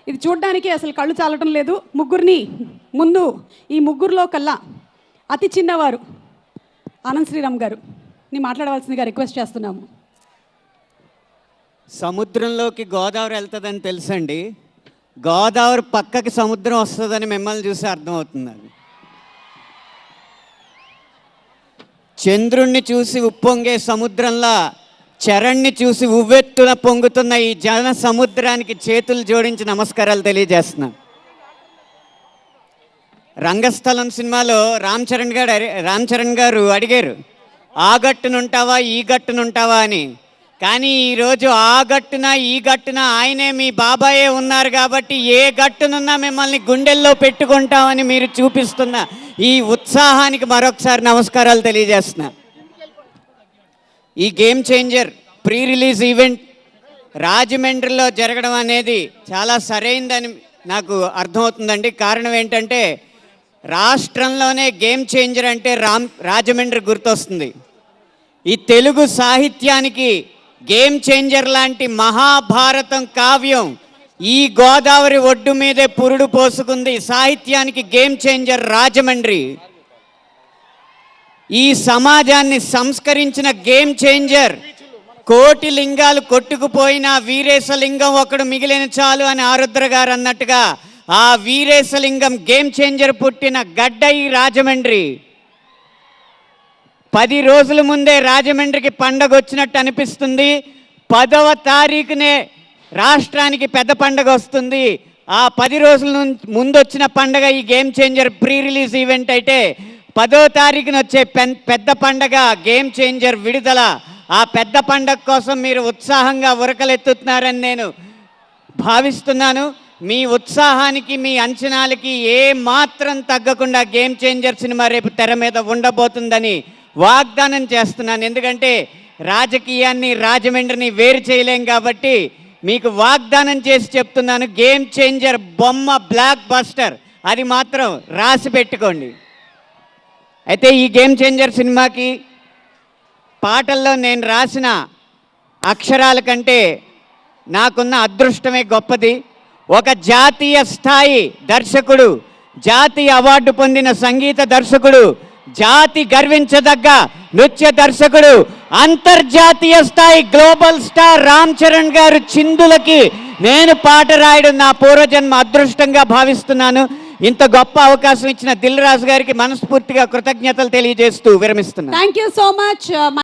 ఇది చూడడానికి అసలు కళ్ళు చాలటం లేదు. ముగ్గురిని ముందు ఈ ముగ్గురులో కల్లా అతి చిన్నవారు ఆనంద్ శ్రీరామ్ గారు ని మాట్లాడవలసిందిగా రిక్వెస్ట్ చేస్తున్నాము. సముద్రంలోకి గోదావరి వెళ్తుందని తెలుసండి. గోదావరి పక్కకి సముద్రం వస్తుందని మిమ్మల్ని చూసి అర్థమవుతుంది. చంద్రుణ్ణి చూసి ఉప్పొంగే సముద్రంలా చరణ్ని చూసి ఉవ్వెత్తున పొంగుతున్న ఈ జన సముద్రానికి చేతులు జోడించి నమస్కారాలు తెలియజేస్తున్నాను. రంగస్థలం సినిమాలో రామ్ చరణ్ గారు అడిగారు, ఆ గట్టునుంటావా ఈ గట్టునుంటావా అని. కానీ ఈరోజు ఆ గట్టున ఈ గట్టున ఆయనే మీ బాబాయే ఉన్నారు కాబట్టి ఏ గట్టునున్నా మిమ్మల్ని గుండెల్లో పెట్టుకుంటామని మీరు చూపిస్తున్న ఈ ఉత్సాహానికి మరొకసారి నమస్కారాలు తెలియజేస్తున్నా. ఈ game changer pre release event రాజమండ్రిలో జరగడం అనేది చాలా సరైందని నాకు అర్థమవుతుందండి. కారణం ఏంటంటే రాష్ట్రంలోనే గేమ్ చేంజర్ అంటే రాజమండ్రి గుర్తొస్తుంది. ఈ తెలుగు సాహిత్యానికి గేమ్ చేంజర్ లాంటి మహాభారతం కావ్యం ఈ గోదావరి ఒడ్డు మీదే పురుడు పోసుకుంది. సాహిత్యానికి గేమ్ చేంజర్ రాజమండ్రి. ఈ సమాజాన్ని సంస్కరించిన గేమ్ చేంజర్. కోటి లింగాలు కొట్టుకుపోయిన వీరేశలింగం ఒకడు మిగిలిన చాలు అని ఆరుద్ర గారు అన్నట్టుగా ఆ వీరేశలింగం గేమ్ చేంజర్ పుట్టిన గడ్డ ఈ రాజమండ్రి. 10 రోజుల ముందే రాజమండ్రికి పండగ వచ్చినట్టు అనిపిస్తుంది. 10వ తారీఖునే రాష్ట్రానికి పెద్ద పండగ వస్తుంది. ఆ 10 రోజుల ముందు వచ్చిన పండగ ఈ game changer pre release event అయితే 10వ తారీఖున వచ్చే పెద్ద పండగ గేమ్ చేంజర్ విడుదల. ఆ పెద్ద పండగ కోసం మీరు ఉత్సాహంగా ఉరకలెత్తుతున్నారని నేను భావిస్తున్నాను. మీ ఉత్సాహానికి మీ అంచనాలకి ఏ మాత్రం తగ్గకుండా గేమ్ చేంజర్ సినిమా రేపు తెర మీద ఉండబోతుందని వాగ్దానం చేస్తున్నాను. ఎందుకంటే రాజకీయాన్ని రాజమండ్రిని వేరు చేయలేం కాబట్టి మీకు వాగ్దానం చేసి చెప్తున్నాను, గేమ్ చేంజర్ బొమ్మ బ్లాక్ బస్టర్, అది మాత్రం రాసి పెట్టుకోండి. అయితే ఈ గేమ్ చేంజర్ సినిమాకి పాటల్లో నేను రాసిన అక్షరాల కంటే నాకున్న అదృష్టమే గొప్పది. ఒక జాతీయ స్థాయి దర్శకుడు, జాతీయ అవార్డు పొందిన సంగీత దర్శకుడు, జాతి గర్వించదగ్గ నృత్య దర్శకుడు, అంతర్జాతీయ స్థాయి గ్లోబల్ స్టార్ రామ్ చరణ్ గారు చిందులకి నేను పాట రాయడం నా పూర్వజన్మ అదృష్టంగా భావిస్తున్నాను. ఇంత గొప్ప అవకాశం ఇచ్చిన దిల్ రాజు గారికి మనస్ఫూర్తిగా కృతజ్ఞతలు తెలియజేస్తూ విరమిస్తున్నాను. Thank you so much.